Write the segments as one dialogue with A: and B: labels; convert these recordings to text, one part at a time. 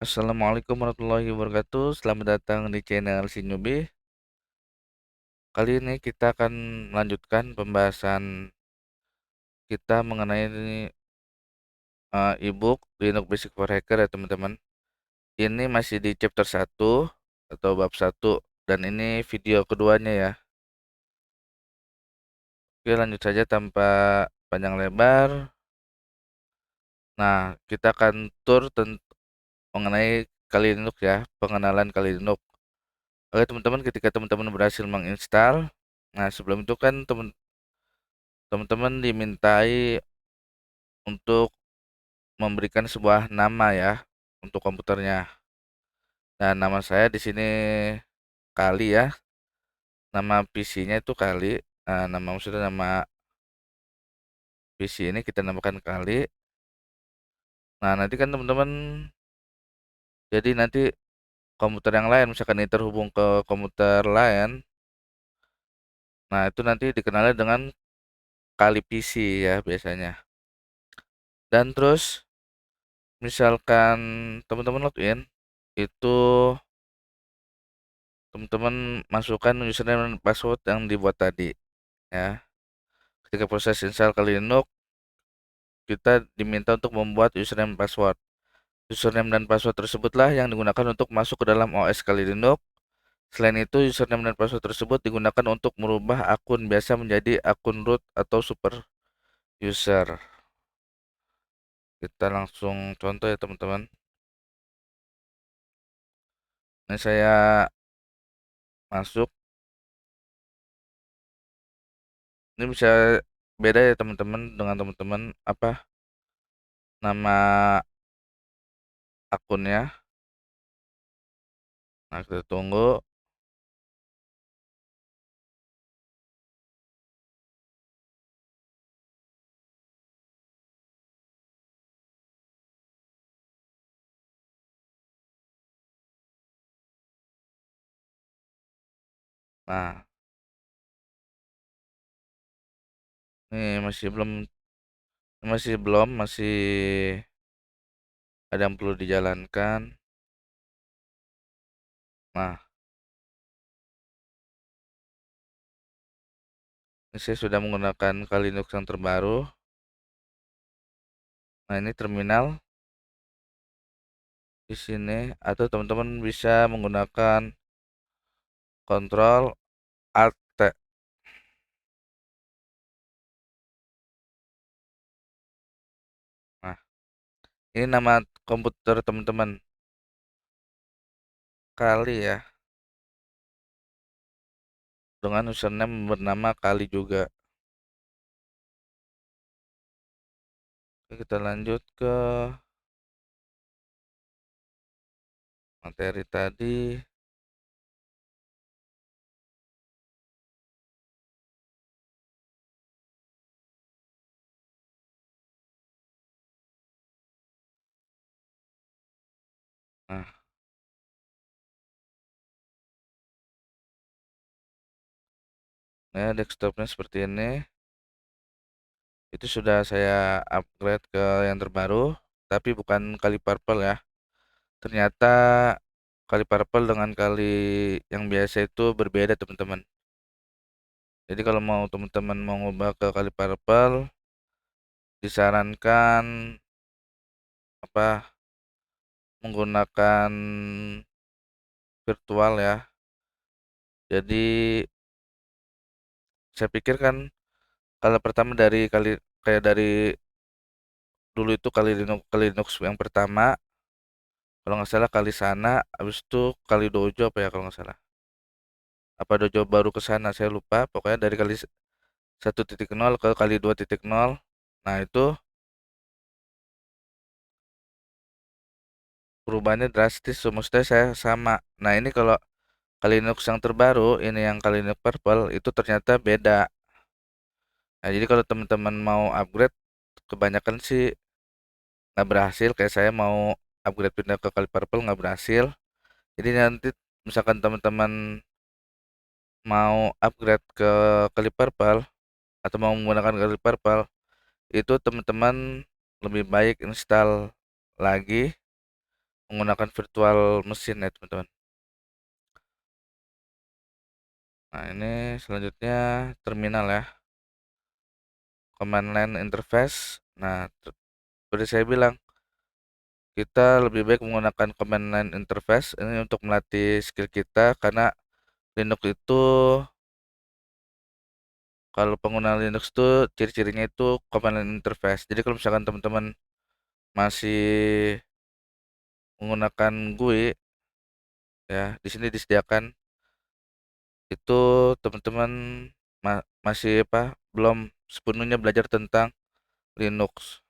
A: Assalamualaikum warahmatullahi wabarakatuh. Selamat datang di channel Sinyubi. Kali ini kita akan melanjutkan pembahasan kita mengenai ebook Linux Basic for Hacker ya teman-teman. Ini masih di chapter 1 atau bab 1 dan ini video keduanya ya. Oke, lanjut saja tanpa panjang lebar. Nah, kita akan mengenai Kali Linux ya, pengenalan Kali Linux. Oke teman-teman, ketika teman-teman berhasil menginstal, nah sebelum itu kan teman-teman dimintai untuk memberikan sebuah nama ya untuk komputernya. Dan nama saya di sini Kali ya. Nama PC-nya itu Kali. Nah, nama PC ini kita namakan Kali. Nah, nanti kan teman-teman jadi nanti komputer yang lain misalkan ini terhubung ke komputer lain. Nah, itu nanti dikenalnya dengan Kali PC ya biasanya. Dan terus misalkan teman-teman login itu teman-teman masukkan username dan password yang dibuat tadi ya. Ketika proses install Kali Linux, kita diminta untuk membuat username dan password. Username dan password tersebutlah yang digunakan untuk masuk ke dalam OS Kali Linux. Selain itu, username dan password tersebut digunakan untuk merubah akun biasa menjadi akun root atau super user. Kita langsung contoh ya teman-teman. Ini saya masuk. Ini bisa beda ya teman-teman dengan teman-teman apa nama akunnya. Nah, kita tunggu. Nah, ini masih ada yang perlu dijalankan. Nah, ini saya sudah menggunakan Kali Linux yang terbaru. Nah, ini terminal di sini atau teman-teman bisa menggunakan Ctrl Alt T. Nah, ini nama komputer teman-teman Kali ya, dengan username bernama Kali juga. Oke, kita lanjut ke materi tadi. Nah, ya desktopnya seperti ini. Itu sudah saya upgrade ke yang terbaru, tapi bukan Kali Purple ya. Ternyata Kali Purple dengan Kali yang biasa itu berbeda teman-teman. Jadi kalau mau teman-teman mau ngubah ke Kali Purple, disarankan apa menggunakan virtual ya. Jadi saya pikir kan kalau pertama dari kali kayak dari dulu itu Kali Linux yang pertama, kalau nggak salah Kali sana, habis itu Kali Dojo apa ya kalau nggak salah. Apa Dojo baru ke sana saya lupa. Pokoknya dari Kali 1.0 ke Kali 2.0. Nah, itu perubahannya drastis. Maksudnya saya sama. Nah, ini kalau Kali Linux yang terbaru, ini yang Kali Linux Purple itu ternyata beda. Nah, jadi kalau teman-teman mau upgrade, kebanyakan sih nggak berhasil. Kayak saya mau upgrade pindah ke Kali Purple nggak berhasil. Jadi nanti misalkan teman-teman mau upgrade ke Kali Purple atau mau menggunakan Kali Purple, itu teman-teman lebih baik install lagi menggunakan virtual mesin ya teman-teman. Nah ini selanjutnya terminal ya, command line interface. Nah seperti saya bilang, kita lebih baik menggunakan command line interface ini untuk melatih skill kita, karena Linux itu, kalau pengguna Linux itu ciri-cirinya itu command line interface. Jadi kalau misalkan teman-teman masih menggunakan GUI ya, di sini disediakan itu teman-teman masih belum sepenuhnya belajar tentang Linux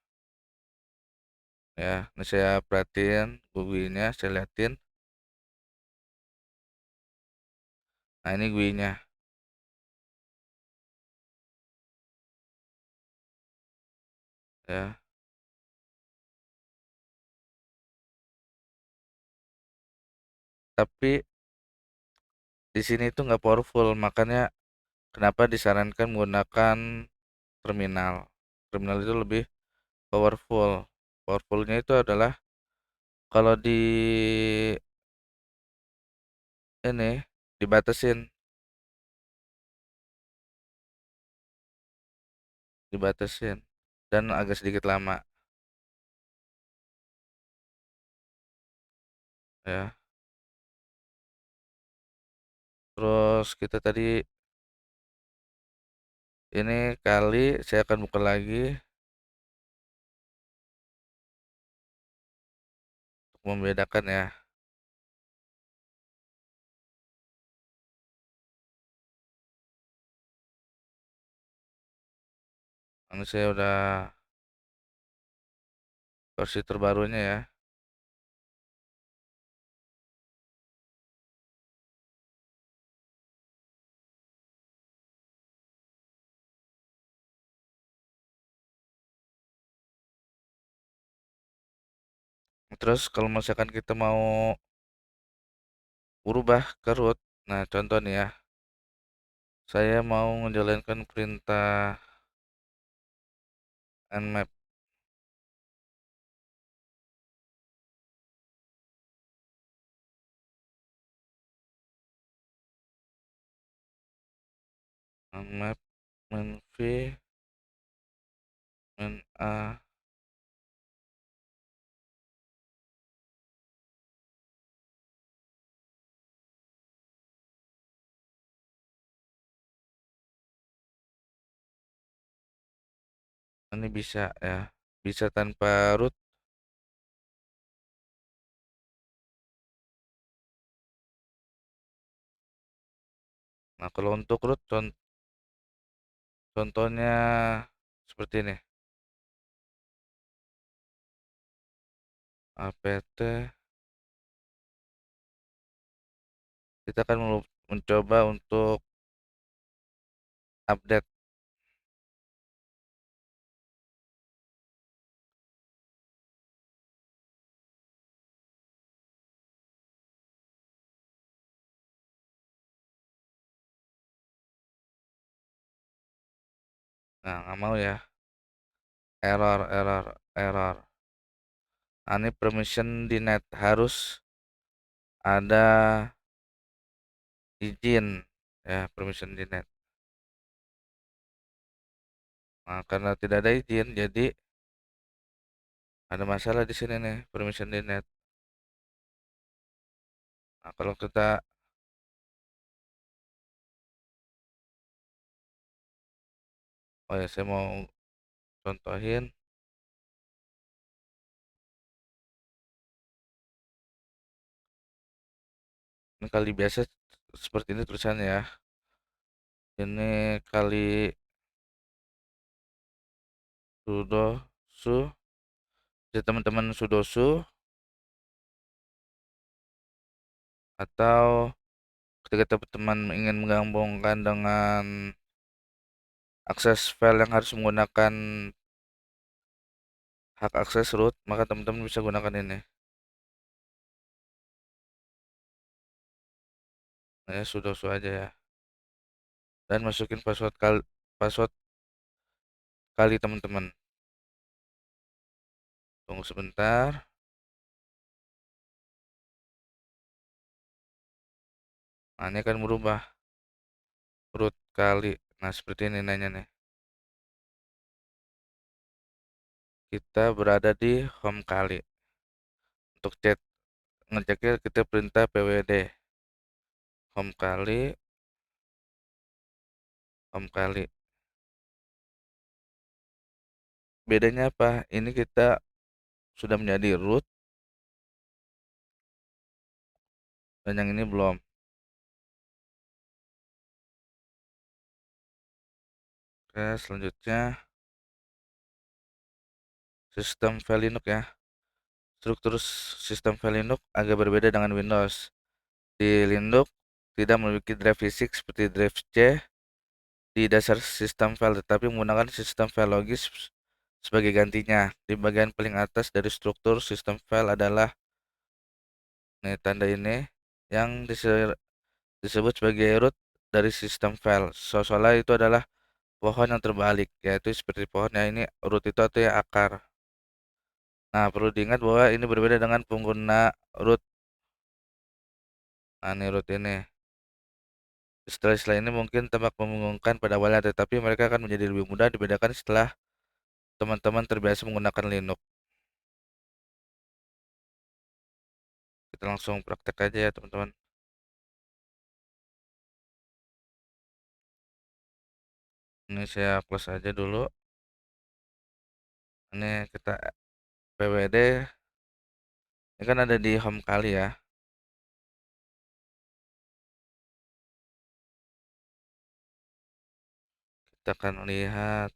A: ya. Ini saya perhatiin GUI-nya, saya liatin. Nah ini GUI-nya ya. Tapi di sini itu nggak powerful, makanya kenapa disarankan menggunakan terminal. Terminal itu lebih powerful. Powerfulnya itu adalah kalau di ini dibatasin dan agak sedikit lama ya. Terus kita tadi ini kali saya akan buka lagi untuk membedakan ya. Ini saya udah versi terbarunya ya. Terus kalau misalkan kita mau berubah ke root, nah contoh nih ya, saya mau menjalankan perintah nmap. Nmap -v -a. Ini bisa ya, bisa tanpa root. Nah kalau untuk root contohnya seperti ini, apt. Kita akan mencoba untuk update. Nah nggak mau ya, error error error. Nah, ini permission denied, harus ada izin ya, permission denied. Nah karena tidak ada izin, jadi ada masalah di sini nih, permission denied. Nah kalau kita, oh ya saya mau contohin. Ini kali biasa seperti ini tulisannya ya. Ini kali sudo su. Jadi teman-teman sudosu, atau ketika teman-teman ingin menggabungkan dengan akses file yang harus menggunakan hak akses root, maka teman-teman bisa gunakan ini. Nah, ya sudosu aja ya. Dan masukin password kali teman-teman. Tunggu sebentar. Nah, ini akan berubah root kali. Nah, seperti ini nanya nih. Kita berada di home kali. Untuk ngeceknya kita perintah pwd home kali. Bedanya apa? Ini kita sudah menjadi root dan yang ini belum. Oke, selanjutnya sistem file Linux ya. Struktur sistem file Linux agak berbeda dengan Windows. Di Linux tidak memiliki drive fisik seperti drive C di dasar sistem file, tetapi menggunakan sistem file logis sebagai gantinya. Di bagian paling atas dari struktur sistem file adalah tanda ini yang disebut sebagai root dari sistem file. Soalnya itu adalah pohon yang terbalik, yaitu seperti pohonnya ini root itu artinya akar. Nah, perlu diingat bahwa ini berbeda dengan pengguna root. Nah, ini root ini. Istilah-istilah ini mungkin tampak membingungkan pada awalnya, tetapi mereka akan menjadi lebih mudah dibedakan setelah teman-teman terbiasa menggunakan Linux. Kita langsung praktek aja ya, teman-teman. Ini saya close aja dulu. Ini kita pwd. Ini kan ada di home kali ya. Kita akan lihat.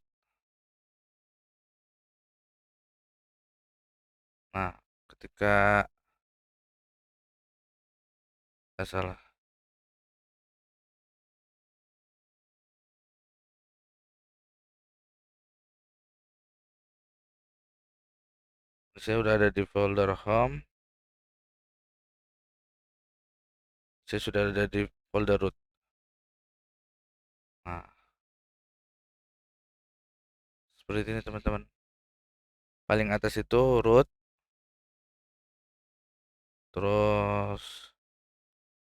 A: Nah, ketika salah, saya udah ada di folder home. Saya sudah ada di folder root. Nah, seperti ini teman-teman. Paling atas itu root. Terus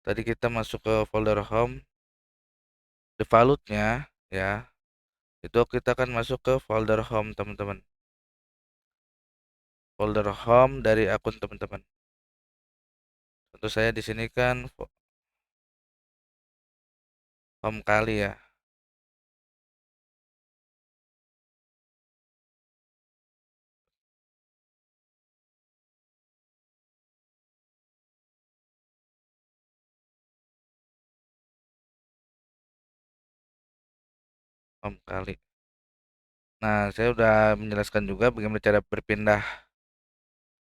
A: tadi kita masuk ke folder home. Defaultnya ya, itu kita akan masuk ke folder home teman-teman. Folder home dari akun teman-teman. Tentu saya di sini kan home kali ya. Home kali. Nah, saya udah menjelaskan juga bagaimana cara berpindah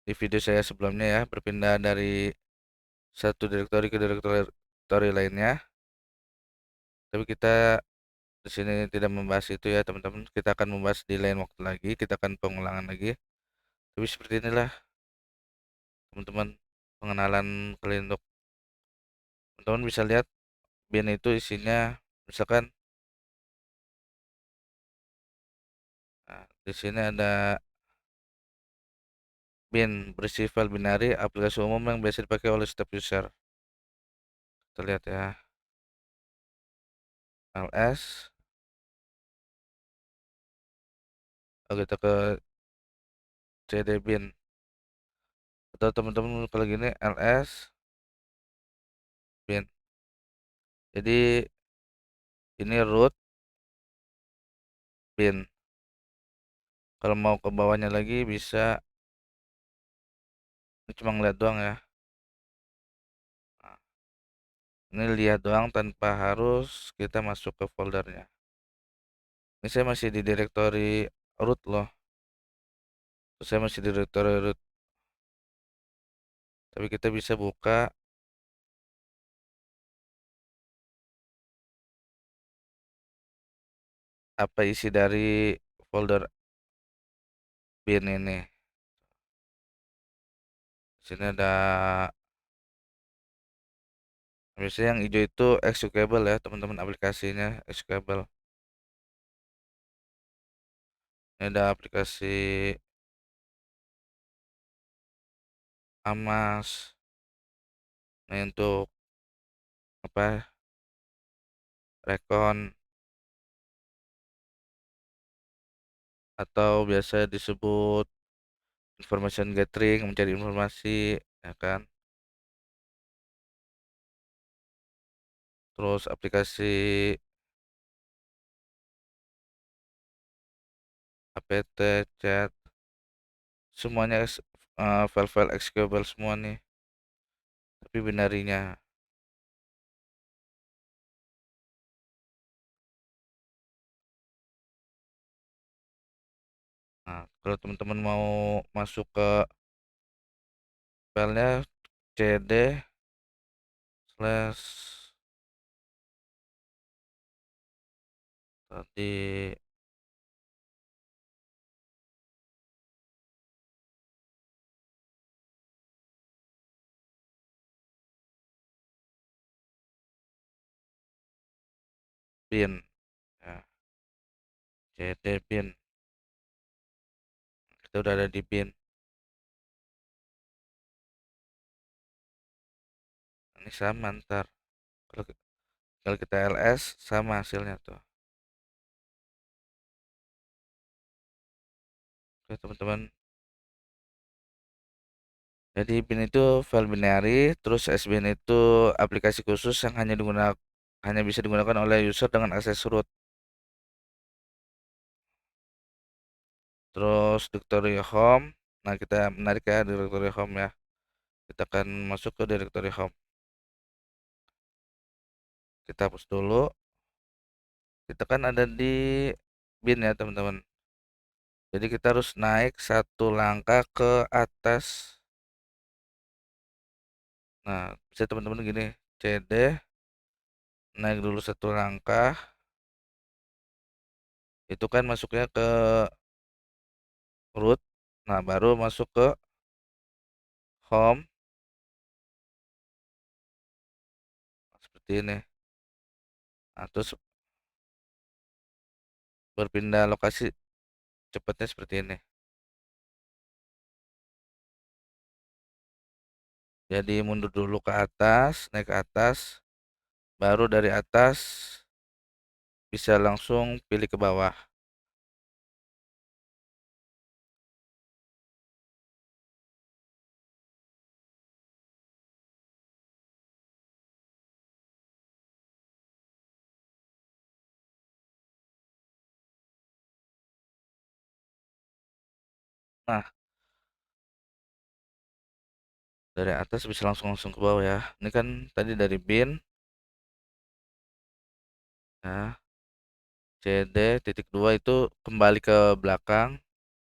A: di video saya sebelumnya ya, berpindah dari satu direktori ke direktori lainnya. Tapi kita di sini tidak membahas itu ya, teman-teman. Kita akan membahas di lain waktu lagi, kita akan pengulangan lagi. Tapi seperti inilah, teman-teman, pengenalan Linux. Teman-teman bisa lihat bin itu isinya misalkan, nah, di sini ada bin berisi file binary aplikasi umum yang biasa dipakai oleh setiap user. Kita lihat ya, ls. Lalu kita ke cd bin, atau teman-teman kalau gini ls bin. Jadi ini root bin. Kalau mau ke bawahnya lagi bisa, ini cuma ngeliat doang ya. Nah, ini lihat doang tanpa harus kita masuk ke foldernya. Ini saya masih di direktori root loh. Saya masih di direktori root. Tapi kita bisa buka apa isi dari folder bin ini. Sini ada, biasanya yang hijau itu executable ya, teman-teman, aplikasinya executable. Ini ada aplikasi Amas. Nah, untuk apa, recon, atau biasa disebut information gathering, mencari informasi, ya kan. Terus aplikasi apt, chat, semuanya file-file executable semua nih, tapi binarinya. Nah, kalau teman-teman mau masuk ke filenya, cd slash tadi bin, ya, cd bin, kita udah ada di bin. Ini sama ntar, kalau kalau kita ls sama hasilnya tuh. Oke teman-teman, jadi bin itu file binary, terus sbin itu aplikasi khusus yang hanya bisa digunakan oleh user dengan akses root. Terus directory home, nah kita menarik ya directory home ya, kita akan masuk ke directory home, kita hapus dulu. Kita kan ada di bin ya teman-teman, jadi kita harus naik satu langkah ke atas. Nah, bisa teman-teman gini, cd naik dulu satu langkah, itu kan masuknya ke root, nah baru masuk ke home, seperti ini. Nah, terus berpindah lokasi cepatnya seperti ini. Jadi mundur dulu ke atas, naik ke atas, baru dari atas bisa langsung pilih ke bawah. Nah, dari atas bisa langsung langsung ke bawah ya. Ini kan tadi dari bin, ya, cd titik dua itu kembali ke belakang,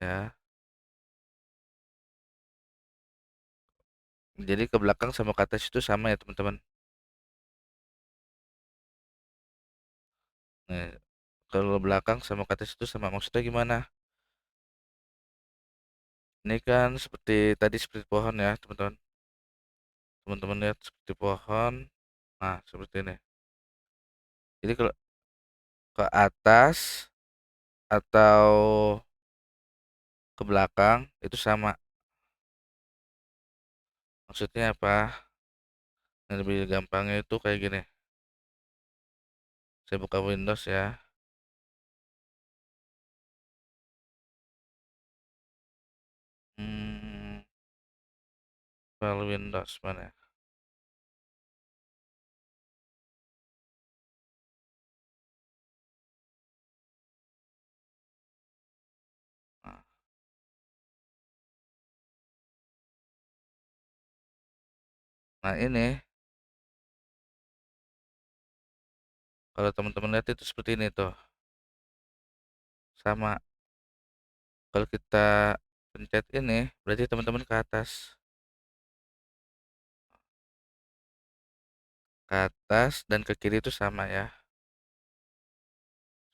A: ya. Jadi ke belakang sama ke atas itu sama ya teman-teman. Nih, kalau belakang sama ke atas itu sama, maksudnya gimana? Ini kan seperti tadi, seperti pohon ya teman-teman. Teman-teman lihat seperti pohon. Nah, seperti ini. Jadi kalau ke atas atau ke belakang itu sama. Maksudnya apa? Yang lebih gampangnya itu kayak gini. Saya buka Windows ya. Hmm, file Windows mana ya? Nah, nah ini kalau teman-teman lihat itu seperti ini tuh. Sama. Kalau kita pencet ini berarti teman-teman ke atas. Ke atas dan ke kiri itu sama ya.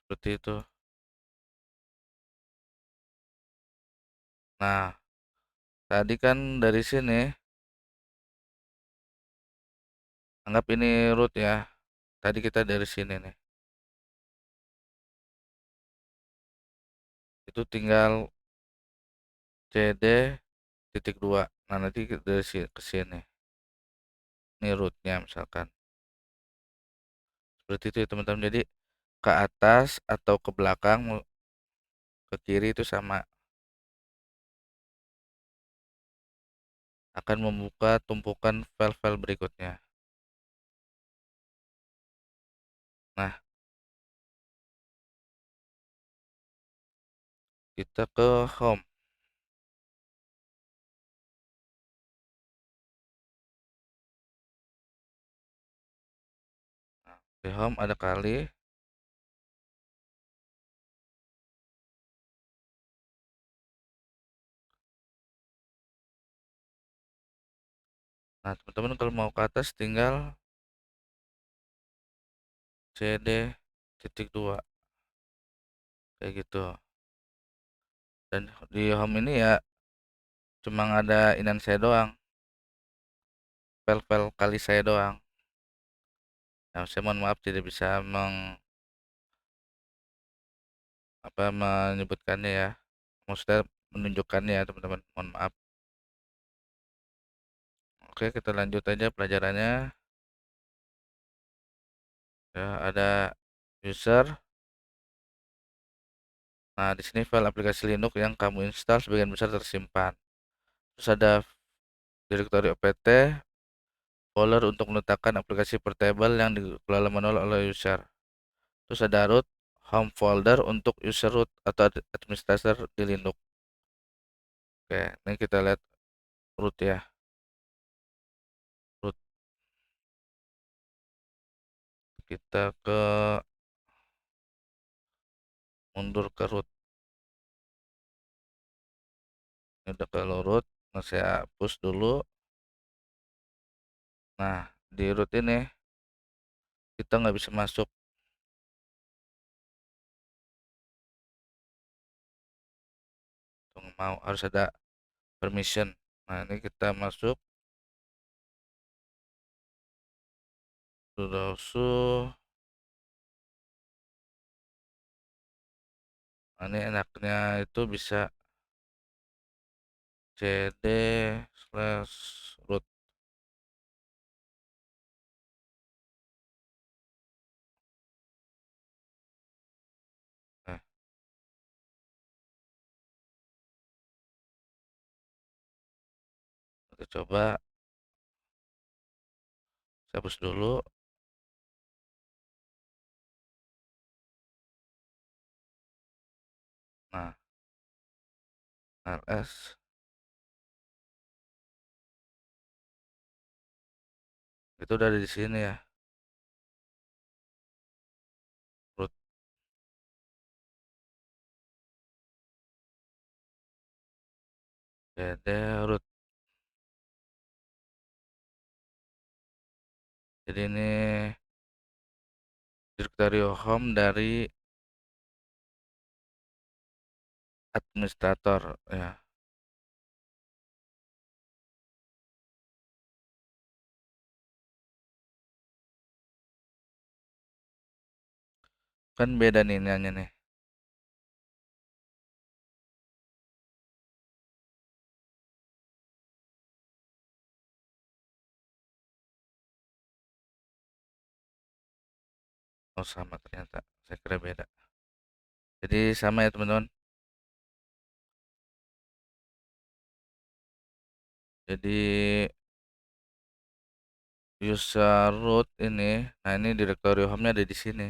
A: Seperti itu. Nah, tadi kan dari sini anggap ini root ya. Tadi kita dari sini nih. Itu tinggal cd titik dua. Nah, nanti dari sini ke sini. Ini rootnya misalkan. Seperti itu ya teman-teman. Jadi ke atas atau ke belakang, ke kiri itu sama, akan membuka tumpukan file-file berikutnya. Nah, kita ke home. Nah, di home ada kali. Nah, teman-teman kalau mau ke atas tinggal cd titik 2 kayak gitu. Dan di home ini ya cuma ada inan saya doang, file-file kali saya doang. Nah, saya mohon maaf tidak bisa menyebutkannya ya. Maksudnya menunjukkannya ya teman-teman. Mohon maaf. Oke, kita lanjut aja pelajarannya. Ya, ada user. Nah, di sini file aplikasi Linux yang kamu install sebagian besar tersimpan. Terus ada direktori opt, folder untuk meletakkan aplikasi portable yang dikelola manual oleh user. Terus ada root, home folder untuk user root atau administrator di Linux. Oke, ini kita lihat root ya. Root, kita mundur ke root. Ini udah ke root. Nah, saya hapus dulu. Nah, di root ini kita nggak bisa masuk. Tuh, mau harus ada permission. Nah, ini kita masuk. Sudah usuh. Nah, ini enaknya itu bisa cd/root. Nah, kita coba saya hapus dulu. Nah, ls itu udah ada di sini ya, root cd/root. Jadi ini direktori home dari administrator ya. Kan beda nih nanya nih. Oh, sama ternyata. Saya kira beda. Jadi sama ya teman-teman. Jadi user root ini, nah ini direktori home-nya ada di sini.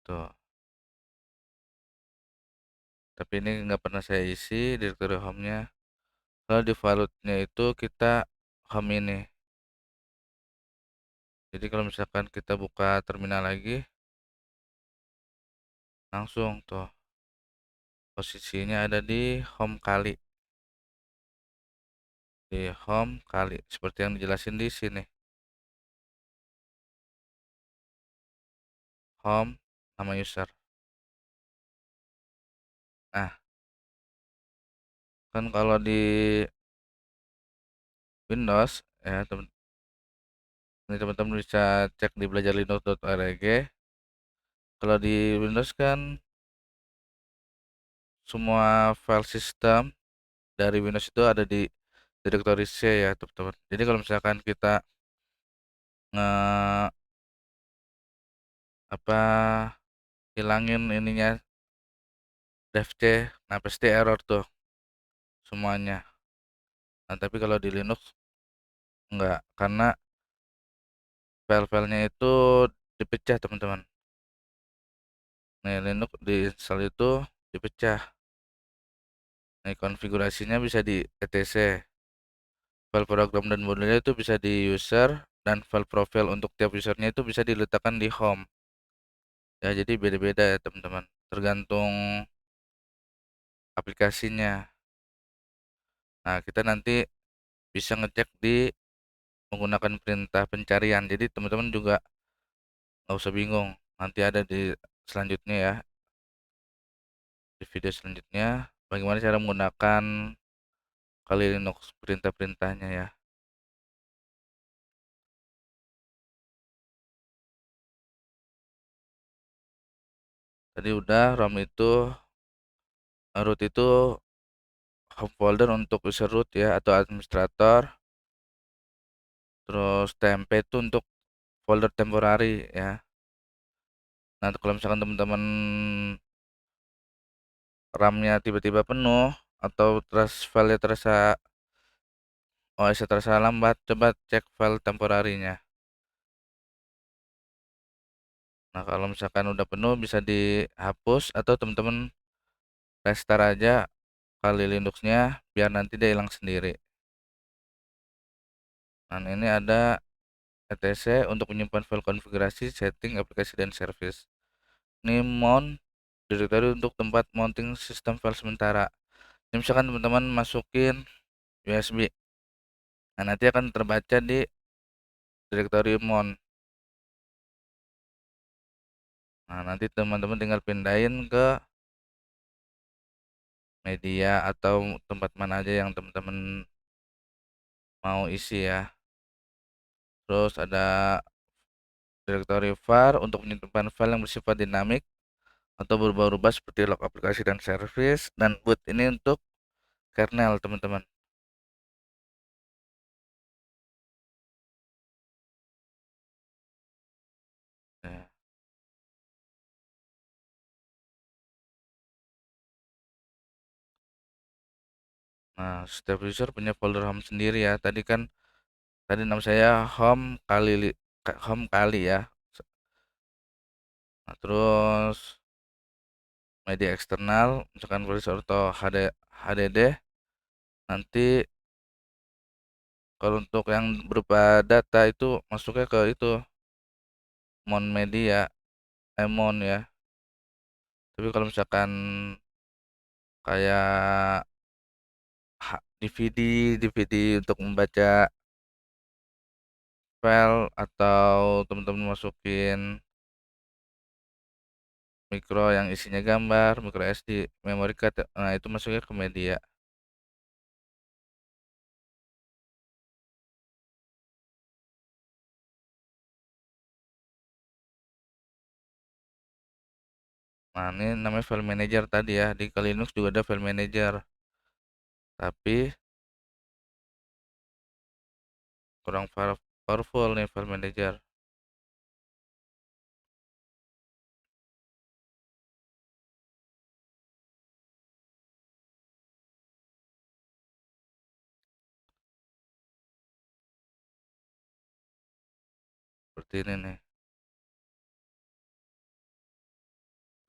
A: Tuh. Tapi ini nggak pernah saya isi direktori home-nya. Kalau di value-nya itu kita home ini. Jadi kalau misalkan kita buka terminal lagi, langsung tuh posisinya ada di home kali. Di home kali seperti yang dijelasin di sini. Home nama user. Nah, kan kalau di Windows ya ini teman-teman bisa cek di belajarlinux.org. Kalau di Windows kan semua file system dari Windows itu ada di direktori C ya teman-teman. Jadi kalau misalkan kita nge apa hilangin ininya dfc. Nah pasti error tuh semuanya. Nah tapi kalau di Linux enggak, karena file-filenya itu dipecah teman-teman. Nah Linux di install itu dipecah. Nah konfigurasinya bisa di etc. File program dan modulnya itu bisa di user, dan file profile untuk tiap usernya itu bisa diletakkan di home. Ya jadi beda-beda ya teman-teman, tergantung aplikasinya. Nah kita nanti bisa ngecek di menggunakan perintah pencarian, jadi teman-teman juga nggak usah bingung. Nanti ada di selanjutnya ya, di video selanjutnya, bagaimana cara menggunakan Kali Linux perintah-perintahnya ya. Tadi udah ROM itu, root itu home folder untuk user root ya atau administrator. Terus temp itu untuk folder temporary ya. Nah kalau misalkan teman-teman RAM-nya tiba-tiba penuh atau file terasa OS terasa lambat, coba cek file temporarinya. Nah kalau misalkan udah penuh bisa dihapus atau teman-teman restart aja Kali Linuxnya biar nanti dia hilang sendiri. Nah ini ada etc untuk menyimpan file konfigurasi, setting, aplikasi, dan service. Ini mount directory untuk tempat mounting sistem file sementara. Ini misalkan teman-teman masukin USB, nah nanti akan terbaca di directory mount. Nah nanti teman-teman tinggal pindahin ke media atau tempat mana aja yang teman-teman mau isi ya. Terus ada directory var untuk menyimpan file yang bersifat dinamik atau berubah-ubah seperti log aplikasi dan service, dan boot ini untuk kernel teman-teman ya. Nah setiap user punya folder home sendiri ya. Tadi nama saya home kali ya. Nah, terus media eksternal misalkan voice atau HDD. Nanti kalau untuk yang berupa data itu masuknya ke itu mon media, mon ya. Tapi kalau misalkan kayak DVD untuk membaca file, atau teman-teman masukin mikro yang isinya gambar, micro SD, memory card, nah itu masuknya ke media. Nah ini namanya file manager tadi ya, di Kali Linux juga ada file manager, tapi kurang powerful nih file manager seperti ini nih.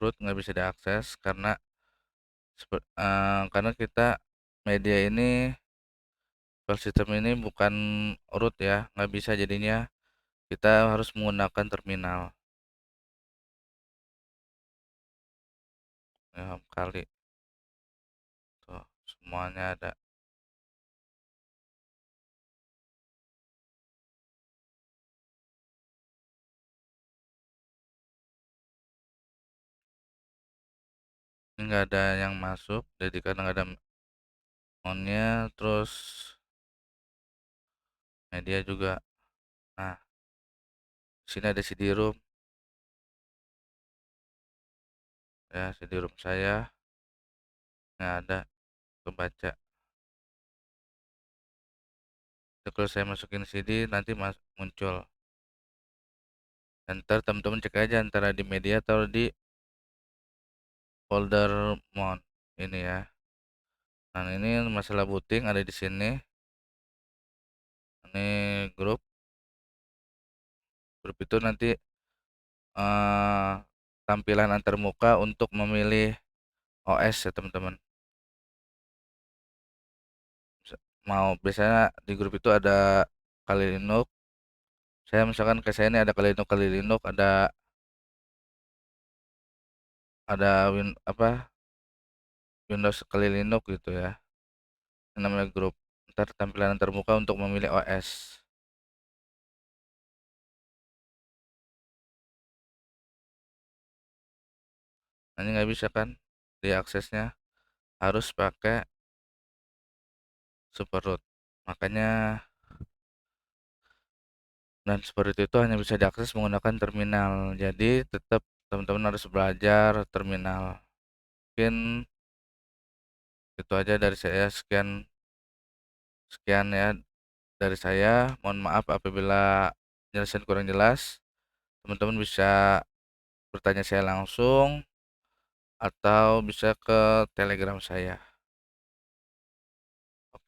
A: Root nggak bisa diakses karena kita media ini, file system ini bukan root ya, nggak bisa, jadinya kita harus menggunakan terminal ya. Kali tuh semuanya ada. Ini nggak ada yang masuk jadi karena nggak ada onnya. Terus media juga. Nah sini ada CD-ROM ya, CD-ROM saya nggak ada kebaca. Jadi kalau saya masukin CD nanti muncul Entar teman-teman cek aja antara di media atau di folder mon ini ya. Nah, ini masalah booting ada di sini. Ini grup grup itu nanti eh, tampilan antarmuka untuk memilih OS ya teman-teman. Mau biasanya di grup itu ada Kali Linux. Saya misalkan ke saya ini ada Kali Linux, ada Windows Kali Linux gitu ya. Ini namanya grup. Ntar tampilan terbuka untuk memilih OS. Nah, ini nggak bisa kan diaksesnya, harus pakai super root. Makanya dan seperti itu hanya bisa diakses menggunakan terminal. Jadi tetap teman-teman harus belajar terminal. Mungkin itu aja dari saya. Sekian sekian ya dari saya. Mohon maaf apabila penjelasan kurang jelas. Teman-teman bisa bertanya saya langsung atau bisa ke Telegram saya.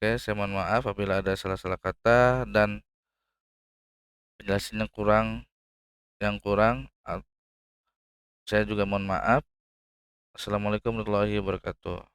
A: Oke, saya mohon maaf apabila ada salah-salah kata dan penjelasan yang kurang. Saya juga mohon maaf. Assalamualaikum warahmatullahi wabarakatuh.